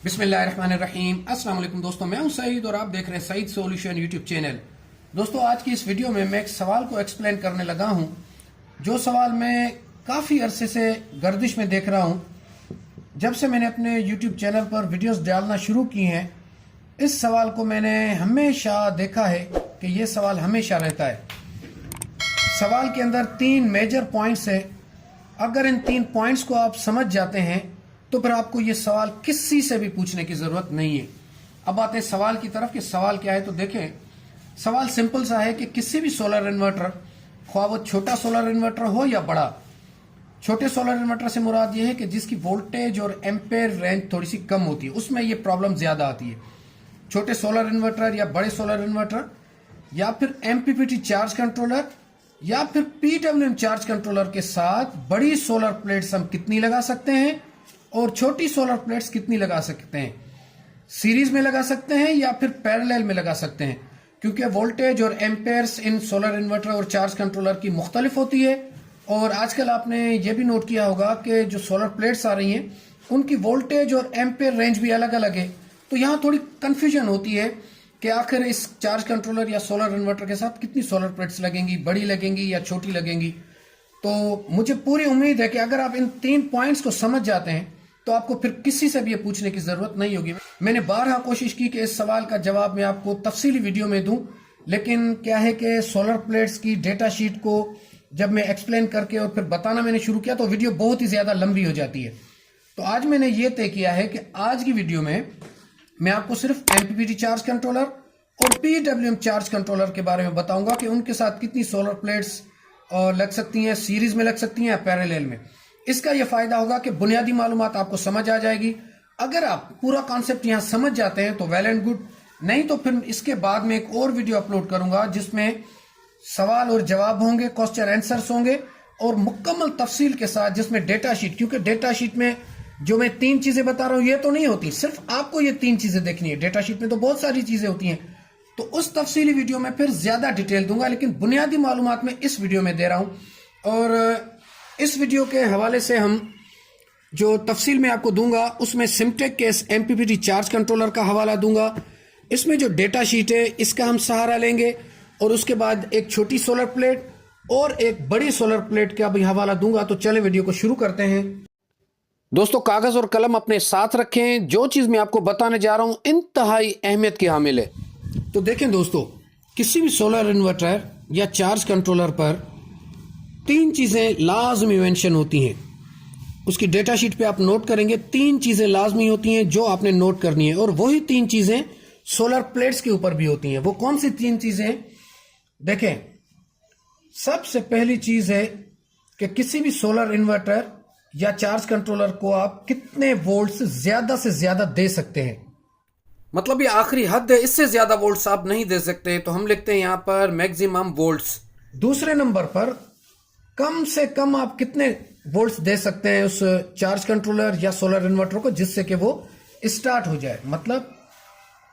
बिस्मिल्लाहिर्रहमानिर्रहीम। अस्सलाम वालेकुम दोस्तों, मैं हूं सईद और आप देख रहे हैं सईद सॉल्यूशन यूट्यूब चैनल। दोस्तों, आज की इस वीडियो में मैं एक सवाल को एक्सप्लेन करने लगा हूं, जो सवाल मैं काफ़ी अरसे से गर्दिश में देख रहा हूं। जब से मैंने अपने यूट्यूब चैनल पर वीडियोस डालना शुरू की हैं, इस सवाल को मैंने हमेशा देखा है कि ये सवाल हमेशा रहता है। सवाल के अंदर 3 मेजर पॉइंट्स है। अगर इन 3 पॉइंट्स को आप समझ जाते हैं तो फिर आपको ये सवाल किसी से भी पूछने की जरूरत नहीं है। अब आते हैं सवाल की तरफ कि सवाल क्या है। तो देखें, सवाल सिंपल सा है कि किसी भी सोलर इन्वर्टर, ख्वाह वो छोटा सोलर इन्वर्टर हो या बड़ा, छोटे सोलर इन्वर्टर से मुराद ये है कि जिसकी वोल्टेज और एम्पेयर रेंज थोड़ी सी कम होती है, उसमें ये प्रॉब्लम ज्यादा आती है। छोटे सोलर इन्वर्टर या बड़े सोलर इन्वर्टर या फिर एमपीपीटी चार्ज कंट्रोलर या फिर पीडब्ल्यूएम चार्ज कंट्रोलर के साथ बड़ी सोलर प्लेट्स हम कितनी लगा सकते हैं और छोटी सोलर प्लेट्स कितनी लगा सकते हैं, सीरीज में लगा सकते हैं या फिर पैरेलल में लगा सकते हैं, क्योंकि वोल्टेज और एम्पेयर्स इन सोलर इन्वर्टर और चार्ज कंट्रोलर की मुख्तलिफ होती है। और आजकल आपने ये भी नोट किया होगा कि जो सोलर प्लेट्स आ रही हैं उनकी वोल्टेज और एम्पेयर रेंज भी अलग अलग है। तो यहाँ थोड़ी कंफ्यूजन होती है कि आखिर इस चार्ज कंट्रोलर या सोलर इन्वर्टर के साथ कितनी सोलर प्लेट्स लगेंगी, बड़ी लगेंगी या छोटी लगेंगी। तो मुझे पूरी उम्मीद है कि अगर आप इन 3 पॉइंट्स को समझ जाते हैं तो आपको फिर किसी से भी ये पूछने की जरूरत नहीं होगी। मैंने बारहा कोशिश की कि इस सवाल का जवाब मैं आपको तफसीली वीडियो में दूं, लेकिन क्या है कि सोलर प्लेट्स की डेटा शीट को जब मैं एक्सप्लेन करके और फिर बताना मैंने शुरू किया तो वीडियो बहुत ही ज्यादा लंबी हो जाती है। तो आज मैंने ये तय किया है कि आज की वीडियो में मैं आपको सिर्फ एमपीपीटी चार्ज कंट्रोलर और पीडब्ल्यूएम चार्ज कंट्रोलर के बारे में बताऊंगा कि उनके साथ कितनी सोलर प्लेट्स लग सकती हैं, सीरीज में लग सकती हैं या पैरेलल में। इसका यह फायदा होगा कि बुनियादी मालूमात आपको समझ आ जाएगी। अगर आप पूरा कॉन्सेप्ट यहां समझ जाते हैं तो वेल एंड गुड, नहीं तो फिर इसके बाद में एक और वीडियो अपलोड करूंगा जिसमें सवाल और जवाब होंगे, क्वेश्चन आंसर्स होंगे और मुकम्मल तफसील के साथ, जिसमें डेटा शीट, क्योंकि डेटा शीट में जो मैं 3 चीजें बता रहा हूं ये तो नहीं होती, सिर्फ आपको ये 3 चीजें देखनी है। डेटा शीट में तो बहुत सारी चीजें होती हैं, तो उस तफसीली वीडियो में फिर ज्यादा डिटेल दूंगा, लेकिन बुनियादी मालूमात में इस वीडियो में दे रहा हूं। और इस वीडियो के हवाले से हम जो तफसील में आपको दूंगा उसमें सिमटेक के एमपीपीटी चार्ज कंट्रोलर का हवाला दूंगा। इसमें जो डेटा शीट है इसका हम सहारा लेंगे और उसके बाद एक छोटी सोलर प्लेट और एक बड़ी सोलर प्लेट का भी हवाला दूंगा। तो चले वीडियो को शुरू करते हैं। दोस्तों, कागज और कलम अपने साथ रखें। जो चीज मैं आपको बताने जा रहा हूं इंतहाई अहमियत की हामिल है। तो देखें दोस्तों, किसी भी सोलर इन्वर्टर या चार्ज कंट्रोलर पर 3 चीजें लाजमी मेंशन होती हैं। उसकी डेटा शीट पे आप नोट करेंगे 3 चीजें लाजमी होती हैं जो आपने नोट करनी है, और वही 3 चीजें सोलर प्लेट्स के ऊपर भी होती हैं। वो कौन सी 3 चीजें? देखें, सबसे पहली चीज है कि किसी भी सोलर इन्वर्टर या चार्ज कंट्रोलर को आप कितने वोल्ट्स ज्यादा से ज्यादा दे सकते हैं। मतलब ये आखिरी हद है, इससे ज्यादा वोल्ट्स आप नहीं दे सकते। तो हम लिखते हैं यहां पर मैक्सिमम वोल्ट्स। दूसरे नंबर पर कम से कम आप कितने वोल्ट्स दे सकते हैं उस चार्ज कंट्रोलर या सोलर इन्वर्टर को, जिससे कि वो स्टार्ट हो जाए। मतलब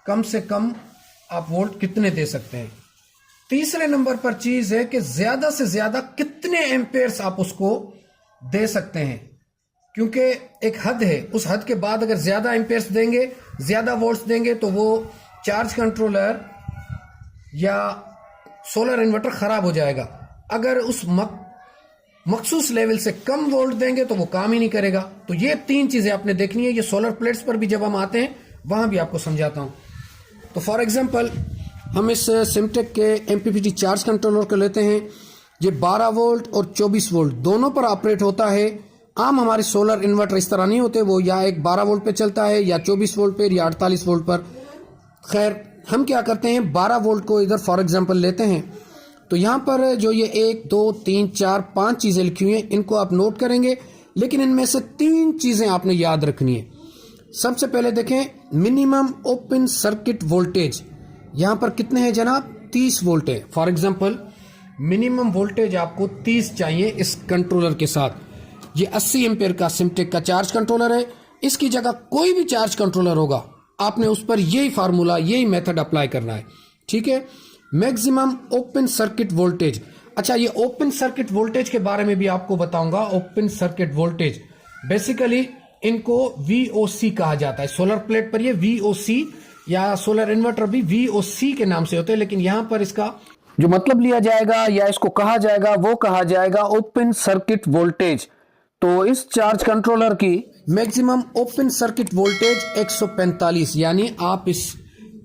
कम से कम आप वोल्ट कितने दे सकते हैं। तीसरे नंबर पर चीज है कि ज्यादा से ज्यादा कितने एम्पेयर्स आप उसको दे सकते हैं, क्योंकि एक हद है, उस हद के बाद अगर ज्यादा एम्पेयर्स देंगे, ज्यादा वोल्ट्स देंगे, तो वो चार्ज कंट्रोलर या सोलर इन्वर्टर खराब हो जाएगा। अगर उस मखसूस लेवल से कम वोल्ट देंगे तो वो काम ही नहीं करेगा। तो ये 3 चीजें आपने देखनी है। ये सोलर प्लेट्स पर भी जब हम आते हैं वहां भी आपको समझाता हूं। तो फॉर एग्जांपल हम इस सिमटेक के एमपीपीटी चार्ज कंट्रोलर को लेते हैं। ये 12 वोल्ट और 24 वोल्ट दोनों पर ऑपरेट होता है। आम हमारे सोलर इन्वर्टर इस तरह नहीं होते, वो या एक 12 वोल्ट पे चलता है या 24 वोल्ट पर या 48 वोल्ट पर। खैर, हम क्या करते हैं, 12 वोल्ट को इधर फॉर एग्जाम्पल लेते हैं। तो यहां पर जो ये 1 2 3 4 5 चीजें लिखी हुई हैं, इनको आप नोट करेंगे, लेकिन इनमें से 3 चीजें आपने याद रखनी है। सबसे पहले देखें, मिनिमम ओपन सर्किट वोल्टेज यहां पर कितने हैं जनाब? 30 वोल्ट है। फॉर एग्जांपल मिनिमम वोल्टेज आपको 30 चाहिए इस कंट्रोलर के साथ। ये 80 एम्पेयर का सिमटेक का चार्ज कंट्रोलर है। इसकी जगह कोई भी चार्ज कंट्रोलर होगा, आपने उस पर यही फार्मूला, यही मेथड अप्लाई करना है। ठीक है। Maximum open circuit voltage. अच्छा, ये ओपन सर्किट वोल्टेज के बारे में भी आपको बताऊंगा। ओपन सर्किट वोल्टेज बेसिकली इनको VOC कहा जाता है। सोलर प्लेट पर ये VOC या सोलर इन्वर्टर भी VOC के नाम से होते हैं, लेकिन यहां पर इसका जो मतलब लिया जाएगा या इसको कहा जाएगा वो कहा जाएगा ओपन सर्किट वोल्टेज। तो इस चार्ज कंट्रोलर की मैक्सिमम ओपन सर्किट वोल्टेज 145, यानी आप इस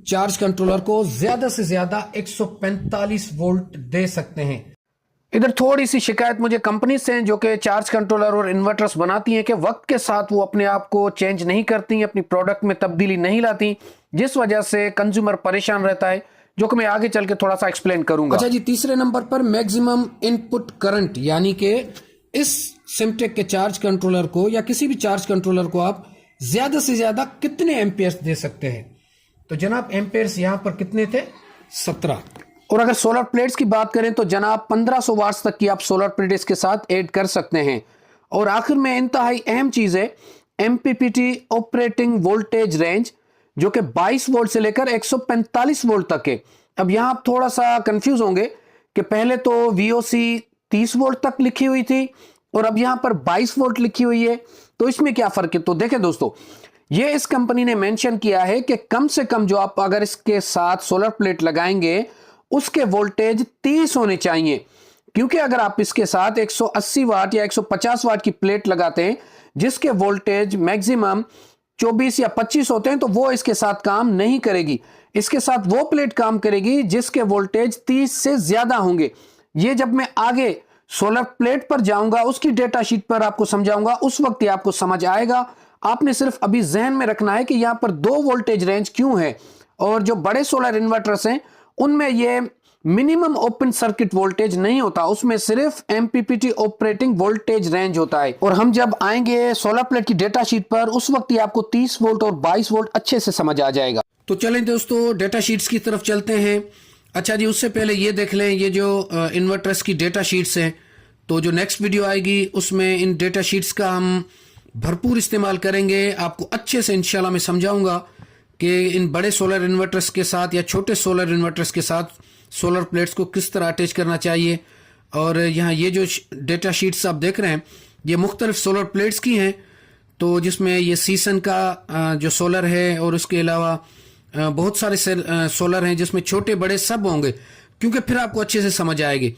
चार्ज कंट्रोलर को ज्यादा से ज्यादा 145 वोल्ट दे सकते हैं। इधर थोड़ी सी शिकायत मुझे कंपनी से जो कि चार्ज कंट्रोलर और इन्वर्टर्स बनाती हैं कि वक्त के साथ वो अपने आप को चेंज नहीं करती, अपनी प्रोडक्ट में तब्दीली नहीं लाती, जिस वजह से कंज्यूमर परेशान रहता है, जो कि मैं आगे चल के थोड़ा सा एक्सप्लेन करूंगा। अच्छा जी, तीसरे नंबर पर मैक्सिमम इनपुट करंट, यानी कि इस सिमटेक के चार्ज कंट्रोलर को या किसी भी चार्ज कंट्रोलर को आप ज्यादा से ज्यादा कितने एम्पियर्स दे सकते हैं। तो जनाब एम्पियर्स यहां पर कितने थे, 17। और अगर सोलर प्लेट्स की बात करें तो जनाब 1500 वाट्स तक की आप सोलर प्लेट इसके साथ ऐड कर सकते हैं। और आखिर में इंतहाई अहम चीज है MPPT ऑपरेटिंग वोल्टेज रेंज, जो कि 22 वोल्ट से लेकर 145 वोल्ट तक है। अब यहां आप थोड़ा सा कंफ्यूज होंगे कि पहले तो VOC 30 वोल्ट तक लिखी हुई थी और अब यहां पर 22 वोल्ट लिखी हुई है, तो इसमें क्या फर्क है। तो देखें दोस्तों, ये इस कंपनी ने मेंशन किया है कि कम से कम जो आप अगर इसके साथ सोलर प्लेट लगाएंगे उसके वोल्टेज 30 होने चाहिए, क्योंकि अगर आप इसके साथ 180 वाट या 150 वाट की प्लेट लगाते हैं जिसके वोल्टेज मैक्सिमम 24 या 25 होते हैं, तो वो इसके साथ काम नहीं करेगी। इसके साथ वो प्लेट काम करेगी जिसके वोल्टेज 30 से ज्यादा होंगे। ये जब मैं आगे सोलर प्लेट पर जाऊंगा, उसकी डेटा शीट पर आपको समझाऊंगा, उस वक्त ही आपको समझ आएगा। आपने सिर्फ अभी जहन में रखना है कि यहां पर 2 वोल्टेज रेंज क्यों है, और जो बड़े सोलर इन्वर्टर्स हैं उनमें ये मिनिमम ओपन सर्किट वोल्टेज नहीं होता, उसमें सिर्फ MPPT ऑपरेटिंग वोल्टेज रेंज होता है। और हम जब आएंगे सोलर प्लेट की डेटा शीट पर, उस वक्त ही आपको 30 वोल्ट और 22 वोल्ट अच्छे से समझ आ जाएगा। तो चलें दोस्तों, डेटा शीट्स की तरफ चलते हैं। अच्छा जी, उससे पहले ये देख लें, ये जो इन्वर्टर्स की डेटा शीट्स हैं, तो जो नेक्स्ट वीडियो आएगी उसमें इन डेटा शीट्स का हम भरपूर इस्तेमाल करेंगे। आपको अच्छे से इंशाल्लाह मैं समझाऊंगा कि इन बड़े सोलर इन्वर्टर्स के साथ या छोटे सोलर इन्वर्टर्स के साथ सोलर प्लेट्स को किस तरह अटैच करना चाहिए। और यहाँ ये जो डेटा शीट्स आप देख रहे हैं, ये मुख्तलिफ सोलर प्लेट्स की हैं, तो जिसमें ये सीसन का जो सोलर है और उसके अलावा बहुत सारे सोलर हैं जिसमें छोटे बड़े सब होंगे, क्योंकि फिर आपको अच्छे से समझ आएगी।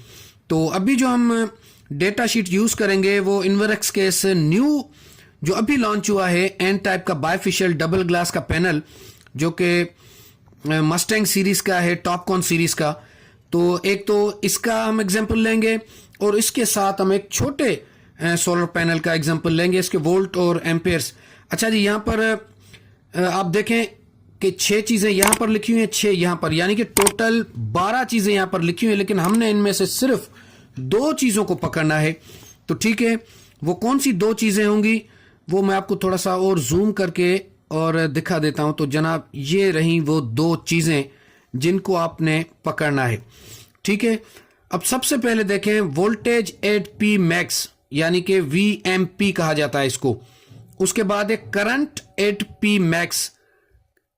तो अभी जो हम डेटा शीट यूज करेंगे वो इन्वर्क्स के इस न्यू जो अभी लॉन्च हुआ है एन टाइप का बायफेशियल डबल ग्लास का पैनल, जो कि मस्टैंग सीरीज का है, टॉपकॉन सीरीज का। तो एक तो इसका हम एग्जांपल लेंगे और इसके साथ हम एक छोटे सोलर पैनल का एग्जांपल लेंगे, इसके वोल्ट और एम्पेयर्स। अच्छा जी, यहां पर आप देखें कि 6 चीजें यहां पर लिखी हुई हैं, 6 यहां पर, यानी कि टोटल 12 चीजें यहां पर लिखी हुई हैं, लेकिन हमने इनमें से सिर्फ 2 चीजों को पकड़ना है। तो ठीक है, वो कौन सी 2 चीजें होंगी वो मैं आपको थोड़ा सा और जूम करके और दिखा देता हूं। तो जनाब ये रही वो 2 चीजें जिनको आपने पकड़ना है। ठीक है, अब सबसे पहले देखें वोल्टेज 8P मैक्स, यानी कि VMP कहा जाता है इसको। उसके बाद एक करंट 8P मैक्स,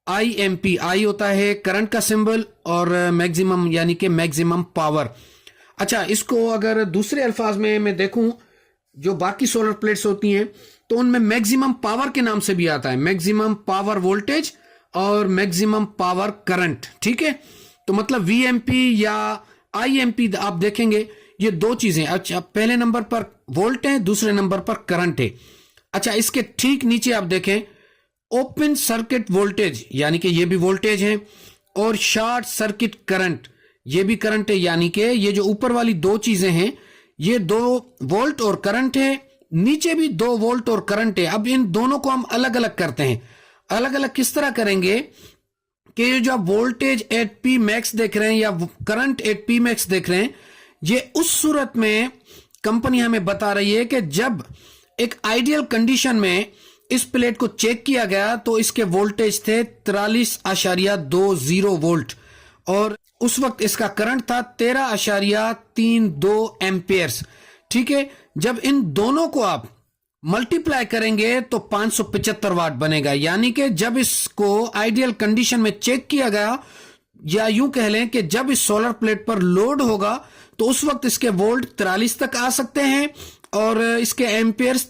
IMP, आई होता है करंट का सिंबल, और मैक्सिमम यानी कि मैक्सिमम पावर। अच्छा, इसको अगर दूसरे अल्फाज में मैं देखूं, जो बाकी सोलर प्लेट्स होती हैं तो उनमें मैक्सिमम पावर के नाम से भी आता है, मैक्सिमम पावर वोल्टेज और मैक्सिमम पावर करंट। ठीक है, तो मतलब VMP या IMP आप देखेंगे ये 2 चीजें। अच्छा, पहले नंबर पर वोल्ट है, दूसरे नंबर पर करंट है। अच्छा, इसके ठीक नीचे आप देखें ओपन सर्किट वोल्टेज, यानी कि ये भी वोल्टेज है, और शॉर्ट सर्किट करंट, ये भी करंट है, यानी कि ये जो ऊपर वाली 2 चीजें हैं ये 2 वोल्ट और करंट है, नीचे भी 2 वोल्ट और करंट है। अब इन दोनों को हम अलग अलग करते हैं। अलग अलग किस तरह करेंगे कि ये जो आप वोल्टेज 8P मैक्स देख रहे हैं या करंट 8P मैक्स देख रहे हैं, ये उस सूरत में कंपनी हमें बता रही है कि जब एक आइडियल कंडीशन में इस प्लेट को चेक किया गया तो इसके वोल्टेज थे 43.20 वोल्ट, और उस वक्त इसका करंट था 13.32 एम्पियर्स। ठीक है, जब इन दोनों को आप मल्टीप्लाई करेंगे तो 575 वाट बनेगा, यानी कि जब इसको आइडियल कंडीशन में चेक किया गया, या यूं कह लें कि जब इस सोलर प्लेट पर लोड होगा तो उस वक्त इसके वोल्ट 43 तक आ सकते हैं और इसके एम्पियर्स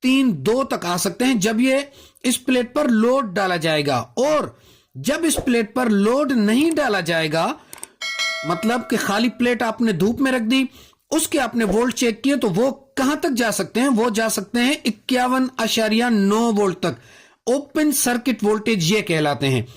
3.2 तक आ सकते हैं जब ये इस प्लेट पर लोड डाला जाएगा। और जब इस प्लेट पर लोड नहीं डाला जाएगा, मतलब कि खाली प्लेट आपने धूप में रख दी, उसके आपने वोल्ट चेक किए, तो वो कहां तक जा सकते हैं? वो जा सकते हैं 51.9 वोल्ट तक। ओपन सर्किट वोल्टेज ये कहलाते हैं।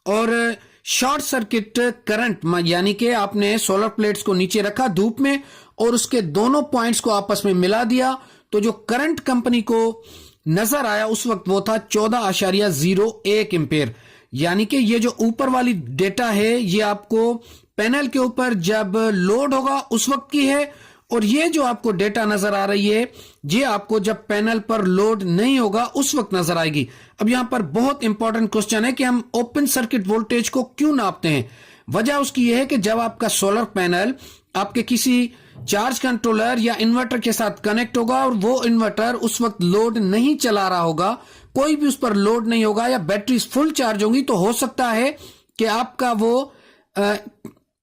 और शॉर्ट सर्किट करंट यानी कि आपने सोलर प्लेट्स को नीचे रखा धूप में और उसके दोनों पॉइंट्स को आपस में मिला दिया, तो जो करंट कंपनी को नजर आया उस वक्त वो था 14.01 एम्पेयर। यानी कि ये जो ऊपर वाली डेटा है ये आपको पैनल के ऊपर जब लोड होगा उस वक्त की है, और ये जो आपको डेटा नजर आ रही है ये आपको जब पैनल पर लोड नहीं होगा उस वक्त नजर आएगी। अब यहां पर बहुत इंपॉर्टेंट क्वेश्चन है कि हम ओपन सर्किट वोल्टेज को क्यों नापते हैं। वजह उसकी यह है कि जब आपका सोलर पैनल आपके किसी चार्ज कंट्रोलर या इन्वर्टर के साथ कनेक्ट होगा और वो इन्वर्टर उस वक्त लोड नहीं चला रहा होगा, कोई भी उस पर लोड नहीं होगा या बैटरी फुल चार्ज होगी, तो हो सकता है कि आपका वो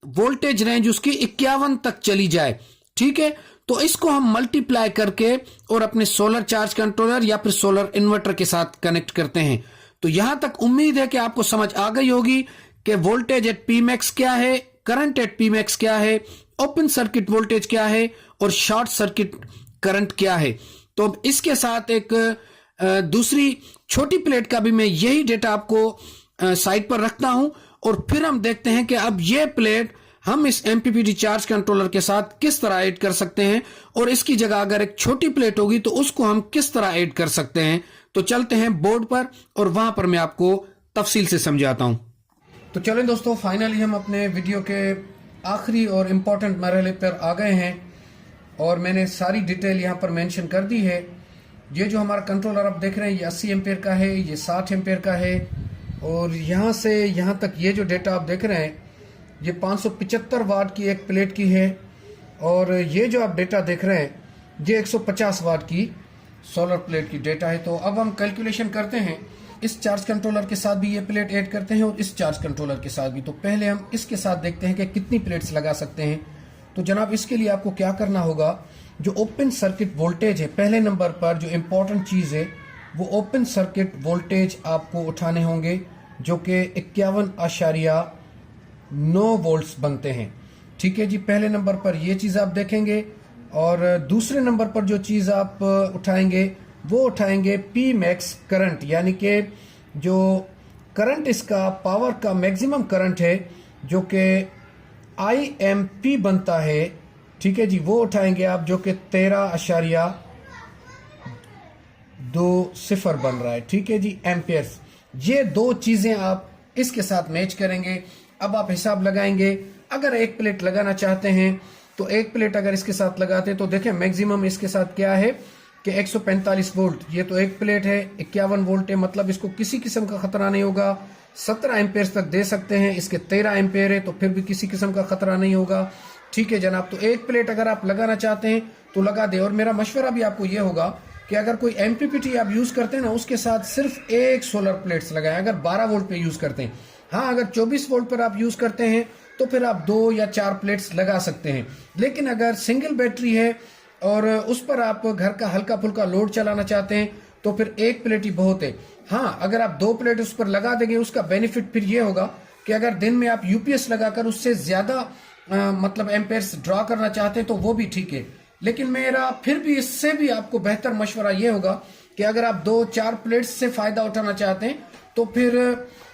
वोल्टेज रेंज उसकी 51 तक चली जाए। ठीक है, तो इसको हम मल्टीप्लाई करके और अपने सोलर चार्ज कंट्रोलर या फिर सोलर इन्वर्टर के साथ कनेक्ट करते हैं। तो यहां तक उम्मीद है कि आपको समझ आ गई होगी कि वोल्टेज एट पी मैक्स क्या है, करंट एट पी मैक्स क्या है, ओपन सर्किट वोल्टेज क्या है और शॉर्ट सर्किट करंट क्या है। तो अब इसके साथ एक दूसरी छोटी प्लेट का भी मैं यही डेटा आपको साइड पर रखता हूं, और फिर हम देखते हैं कि अब ये प्लेट हम इस एमपीपीटी चार्ज कंट्रोलर के साथ किस तरह ऐड कर सकते हैं, और इसकी जगह अगर एक छोटी प्लेट होगी तो उसको हम किस तरह ऐड कर सकते हैं। तो चलते हैं बोर्ड पर और वहां पर मैं आपको तफसील से समझाता हूं। तो चलें दोस्तों, फाइनली हम अपने वीडियो के आखिरी और इम्पोर्टेंट मरहले पर आ गए हैं और मैंने सारी डिटेल यहाँ पर मेंशन कर दी है। ये जो हमारा कंट्रोलर आप देख रहे हैं ये 80 एम्पेयर का है, ये 60 एम्पेयर का है, और यहाँ से यहाँ तक ये जो डेटा आप देख रहे हैं ये 575 वाट की एक प्लेट की है, और ये जो आप डेटा देख रहे हैं ये 150 वाट की सोलर प्लेट की डेटा है। तो अब हम कैलकुलेशन करते हैं, इस चार्ज कंट्रोलर के साथ भी ये प्लेट ऐड करते हैं और इस चार्ज कंट्रोलर के साथ भी। तो पहले हम इसके साथ देखते हैं कि कितनी प्लेट्स लगा सकते हैं। तो जनाब इसके लिए आपको क्या करना होगा, जो ओपन सर्किट वोल्टेज है पहले नंबर पर, जो इम्पोर्टेंट चीज़ है वो ओपन सर्किट वोल्टेज आपको उठाने होंगे जो कि 51.9 वोल्ट्स बनते हैं। ठीक है जी, पहले नंबर पर ये चीज़ आप देखेंगे, और दूसरे नंबर पर जो चीज़ आप उठाएंगे वो उठाएंगे पी मैक्स करंट, यानी कि जो करंट इसका पावर का मैक्सिमम करंट है जो कि IMP बनता है। ठीक है जी, वो उठाएंगे आप जो कि 13.20 बन रहा है। ठीक है जी, एम्पियर्स। ये दो चीजें आप इसके साथ मैच करेंगे। अब आप हिसाब लगाएंगे, अगर एक प्लेट लगाना चाहते हैं तो एक प्लेट अगर इसके साथ लगाते हैं तो देखें मैक्सिमम इसके साथ क्या है कि 145 वोल्ट। ये तो एक प्लेट है, 51 वोल्ट है, मतलब इसको किसी किस्म का खतरा नहीं होगा। 17 एम्पेयर तक दे सकते हैं, इसके 13 एम्पेयर है तो फिर भी किसी किस्म का खतरा नहीं होगा। ठीक है जनाब, तो एक प्लेट अगर आप लगाना चाहते हैं तो लगा दे। और मेरा मशवरा भी आपको ये होगा कि अगर कोई एमपीपीटी आप यूज करते हैं ना, उसके साथ सिर्फ एक सोलर प्लेट्स लगाएं अगर 12 वोल्ट पे यूज करते हैं। हाँ, अगर 24 वोल्ट पर आप यूज करते हैं तो फिर आप 2 या 4 प्लेट्स लगा सकते हैं। लेकिन अगर सिंगल बैटरी है और उस पर आप घर का हल्का फुल्का लोड चलाना चाहते हैं तो फिर एक प्लेट ही बहुत है। हाँ, अगर आप 2 प्लेट उस पर लगा देंगे, उसका बेनिफिट फिर ये होगा कि अगर दिन में आप यूपीएस लगाकर उससे ज्यादा मतलब एम्पेयर्स ड्रॉ करना चाहते हैं तो वो भी ठीक है। लेकिन मेरा फिर भी इससे भी आपको बेहतर मशवरा ये होगा कि अगर आप 2-4 प्लेट्स से फायदा उठाना चाहते हैं तो फिर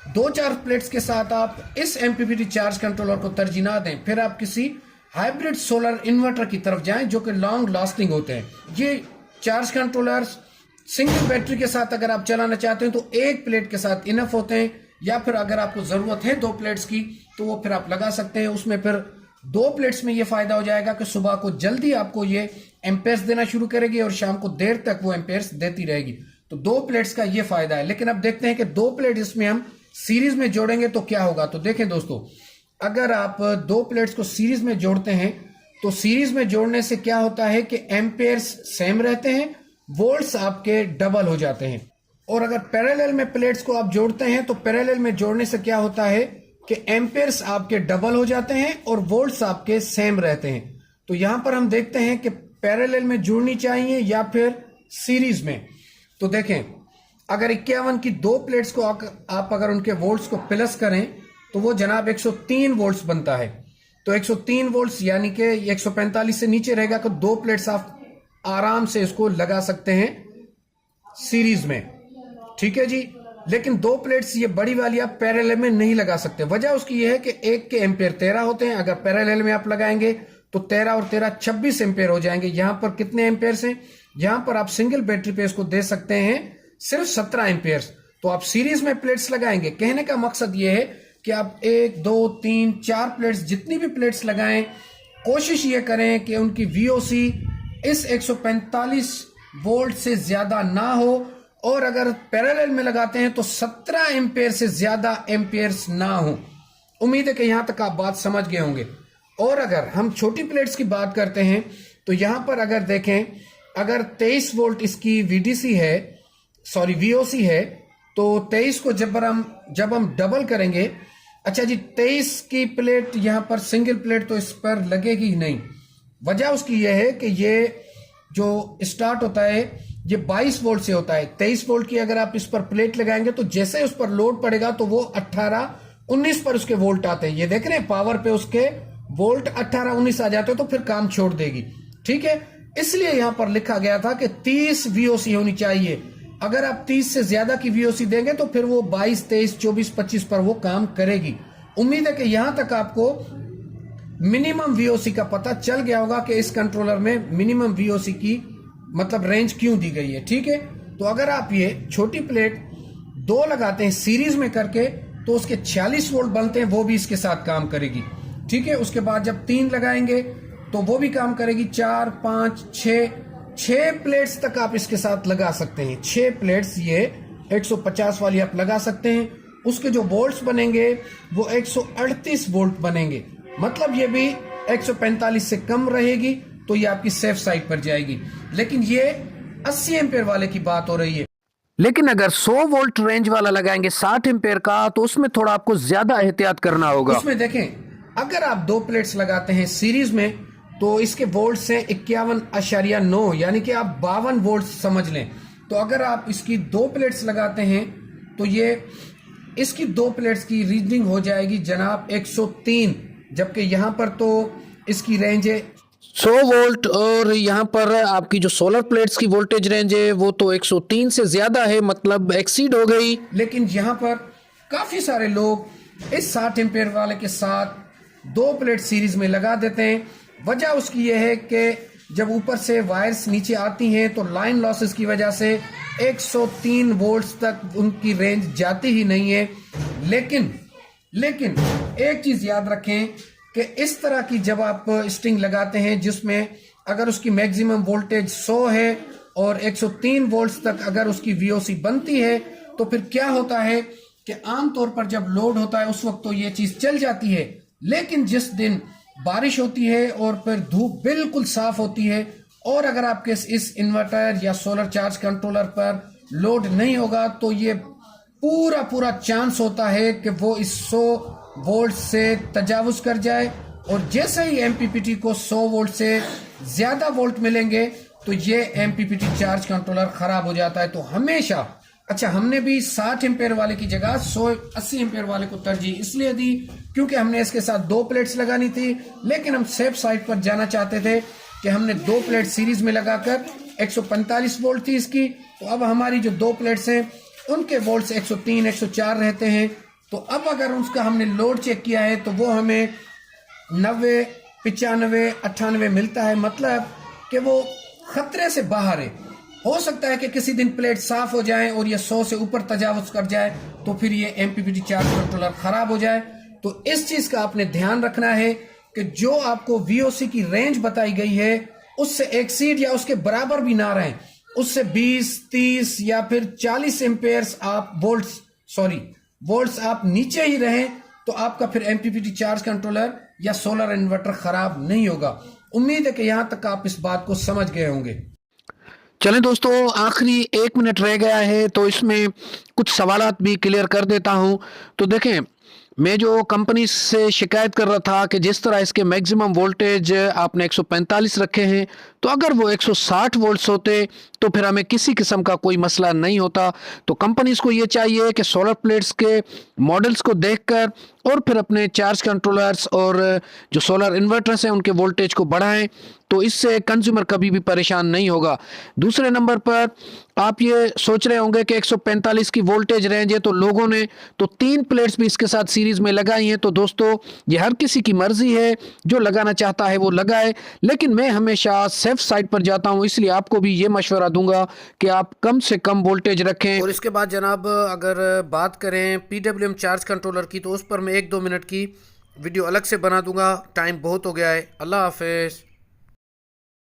2-4 प्लेट्स के साथ आप इस एमपीपीटी चार्ज कंट्रोलर को तरजीह ना दें, फिर आप किसी हाइब्रिड सोलर इन्वर्टर की तरफ जाएं जो कि लॉन्ग लास्टिंग होते हैं। ये चार्ज कंट्रोलर सिंगल बैटरी के साथ अगर आप चलाना चाहते हैं तो एक प्लेट के साथ इनफ होते हैं, या फिर अगर आपको जरूरत है 2 प्लेट्स की तो वो फिर आप लगा सकते हैं। उसमें फिर 2 प्लेट्स में ये फायदा हो जाएगा कि सुबह को जल्दी आपको ये एम्पेयर्स देना शुरू करेगी और शाम को देर तक वो एम्पेयर्स देती रहेगी। तो 2 प्लेट्स का ये फायदा है। लेकिन अब देखते हैं कि 2 प्लेट इसमें हम सीरीज में जोड़ेंगे तो क्या होगा। तो देखें दोस्तों, अगर आप 2 प्लेट्स को सीरीज में जोड़ते हैं तो सीरीज में जोड़ने से क्या होता है कि एम्पेयर्स सेम रहते हैं, वोल्ट्स आपके डबल हो जाते हैं। और अगर पैरेलल में प्लेट्स को आप जोड़ते हैं तो पैरेलल में जोड़ने से क्या होता है कि एम्पेयर्स आपके डबल हो जाते हैं और वोल्ट्स आपके सेम रहते हैं। तो यहां पर हम देखते हैं कि पैरेलल में जुड़नी चाहिए या फिर सीरीज में। तो देखें, अगर 51 की दो प्लेट्स को आप अगर उनके वोल्ट्स को प्लस करें तो वो जनाब 103 वोल्ट्स बनता है। तो 103 वोल्ट्स यानी कि 145 से नीचे रहेगा तो दो प्लेट्स आप आराम से इसको लगा सकते हैं सीरीज में, ठीक है जी। लेकिन दो प्लेट्स ये बड़ी वाली आप पैरेलल में नहीं लगा सकते। वजह उसकी ये है कि एक के एम्पेयर 13 होते हैं, अगर पैरेलल में आप लगाएंगे तो 13 और 13 26 एम्पेयर हो जाएंगे। यहां पर कितने एम्पेयर हैं? यहां पर आप सिंगल बैटरी पे इसको दे सकते हैं सिर्फ 17 एम्पेयर। तो आप सीरीज में प्लेट्स लगाएंगे। कहने का मकसद ये है कि आप 1 2 3 4 प्लेट्स जितनी भी प्लेट्स लगाएं, कोशिश ये करें कि उनकी वीओसी इस 145 वोल्ट से ज्यादा ना हो, और अगर पैरेलल में लगाते हैं तो 17 एम्पेयर से ज्यादा एम्पेयर्स ना हो। उम्मीद है कि यहां तक आप बात समझ गए होंगे। और अगर हम छोटी प्लेट्स की बात करते हैं तो यहां पर अगर देखें, अगर 23 वोल्ट इसकी वीओसी है तो 23 को जब हम डबल करेंगे, अच्छा जी 23 की प्लेट यहां पर सिंगल प्लेट तो इस पर लगेगी ही नहीं। वजह उसकी यह है कि ये जो स्टार्ट होता है ये 22 वोल्ट से होता है। 23 वोल्ट की अगर आप इस पर प्लेट लगाएंगे तो जैसे ही उस पर लोड पड़ेगा तो वो 18 19 पर उसके वोल्ट आते हैं। ये देख रहे हैं, पावर पे उसके वोल्ट 18 19 आ जाते हैं तो फिर काम छोड़ देगी, ठीक है। इसलिए यहां पर लिखा गया था कि 30 वीओसी होनी चाहिए। अगर आप 30 से ज्यादा की वीओसी देंगे तो फिर वो 22 23 24 25 पर वो काम करेगी। उम्मीद है कि यहां तक आपको मिनिमम वीओसी का पता चल गया होगा कि इस कंट्रोलर में मिनिमम वीओसी की मतलब रेंज क्यों दी गई है, ठीक है। तो अगर आप ये छोटी प्लेट 2 लगाते हैं सीरीज में करके तो उसके 46 वोल्ट बनते हैं, वो भी इसके साथ काम करेगी, ठीक है। उसके बाद जब 3 लगाएंगे तो वो भी काम करेगी। 4 5 6 प्लेट्स तक आप इसके साथ लगा सकते हैं। 6 प्लेट्स ये 150 वाली आप लगा सकते हैं। उसके जो वोल्ट्स बनेंगे वो 138 वोल्ट बनेंगे, मतलब ये भी 145 से कम रहेगी तो ये आपकी सेफ साइड पर जाएगी। लेकिन ये 80 एम्पेयर वाले की बात हो रही है। लेकिन अगर 100 वोल्ट रेंज वाला लगाएंगे 60 एम्पेयर का तो उसमें थोड़ा आपको ज्यादा एहतियात करना होगा। उसमें देखें, अगर आप 2 प्लेट्स लगाते हैं सीरीज में तो इसके वोल्ट्स हैं 51.9 यानी कि आप 52 वोल्ट समझ लें। तो अगर आप इसकी 2 प्लेट्स लगाते हैं तो ये इसकी 2 प्लेट्स की रीडिंग हो जाएगी जनाब 103, जबकि यहां पर तो इसकी रेंज है 100 वोल्ट और यहाँ पर आपकी जो सोलर प्लेट्स की वोल्टेज रेंज है वो तो 103 से ज्यादा है, मतलब एक्सीड हो गई। लेकिन यहाँ पर काफी सारे लोग इस 60 एम्पेयर वाले के साथ 2 प्लेट सीरीज में लगा देते हैं। वजह उसकी यह है कि जब ऊपर से वायर्स नीचे आती हैं तो लाइन लॉसेस की वजह से 103 वोल्ट्स तक उनकी रेंज जाती ही नहीं है। लेकिन एक चीज याद रखें कि इस तरह की जब आप स्ट्रिंग लगाते हैं जिसमें अगर उसकी मैक्सिमम वोल्टेज 100 है और 103 वोल्ट्स तक अगर उसकी वीओसी बनती है तो फिर क्या होता है कि आमतौर पर जब लोड होता है उस वक्त तो ये चीज चल जाती है। लेकिन जिस दिन बारिश होती है और फिर धूप बिल्कुल साफ होती है और अगर आपके इस इन्वर्टर या सोलर चार्ज कंट्रोलर पर लोड नहीं होगा तो ये पूरा चांस होता है कि वो इस 100 वोल्ट से तजावुज कर जाए, और जैसे ही एमपीपीटी को 100 वोल्ट से ज्यादा वोल्ट मिलेंगे तो ये एमपीपीटी चार्ज कंट्रोलर खराब हो जाता है। तो हमेशा, अच्छा हमने भी 60 एम्पेयर वाले की जगह 180 एम्पेयर वाले को तरजीह इसलिए दी क्योंकि हमने इसके साथ 2 प्लेट्स लगानी थी, लेकिन हम सेफ साइड पर जाना चाहते थे कि हमने 2 प्लेट सीरीज में लगाकर 145 वोल्ट थी इसकी, तो अब हमारी जो 2 प्लेट्स हैं उनके वोल्ट्स 103 104 रहते हैं। तो अब अगर उसका हमने लोड चेक किया है तो वो हमें 90 95 98 मिलता है, मतलब कि वो खतरे से बाहर है। हो सकता है कि किसी दिन प्लेट साफ हो जाए और ये 100 से ऊपर तजावुज कर जाए तो फिर ये एमपीपीटी चार्ज कंट्रोलर खराब हो जाए। तो इस चीज का आपने ध्यान रखना है कि जो आपको वीओसी की रेंज बताई गई है उससे एक्सीड या उसके बराबर भी ना रहें, उससे 20 30 या फिर 40 एम्पेयर्स आप वोल्ट्स आप नीचे ही रहें तो आपका फिर एमपीपीटी चार्ज कंट्रोलर या सोलर इन्वर्टर खराब नहीं होगा। उम्मीद है कि यहां तक आप इस बात को समझ गए होंगे। चलें दोस्तों, आखिरी 1 मिनट रह गया है तो इसमें कुछ सवालात भी क्लियर कर देता हूं। तो देखें, मैं जो कंपनी से शिकायत कर रहा था कि जिस तरह इसके मैक्सिमम वोल्टेज आपने 145 रखे हैं, तो अगर वो 160 वोल्ट्स होते तो फिर हमें किसी किस्म का कोई मसला नहीं होता। तो कंपनीज को ये चाहिए कि सोलर प्लेट्स के मॉडल्स को देखकर और फिर अपने चार्ज कंट्रोलर्स और जो सोलर इन्वर्टर्स हैं उनके वोल्टेज को बढ़ाएं, तो इससे कंज्यूमर कभी भी परेशान नहीं होगा। दूसरे नंबर पर आप ये सोच रहे होंगे कि 145 की वोल्टेज रेंज है, तो लोगों ने तो 3 प्लेट्स भी इसके साथ सीरीज में लगाई हैं। तो दोस्तों, ये हर किसी की मर्जी है, जो लगाना चाहता है वो लगाए, लेकिन मैं हमेशा सेफ साइड पर जाता हूं, इसलिए आपको भी ये मशवरा दूंगा कि आप कम से कम वोल्टेज रखें। और इसके बाद जनाब, अगर बात करें PWM चार्ज कंट्रोलर की, तो उस पर मैं 1-2 मिनट की वीडियो अलग से बना दूंगा। टाइम बहुत हो गया है। अल्लाह हाफिज।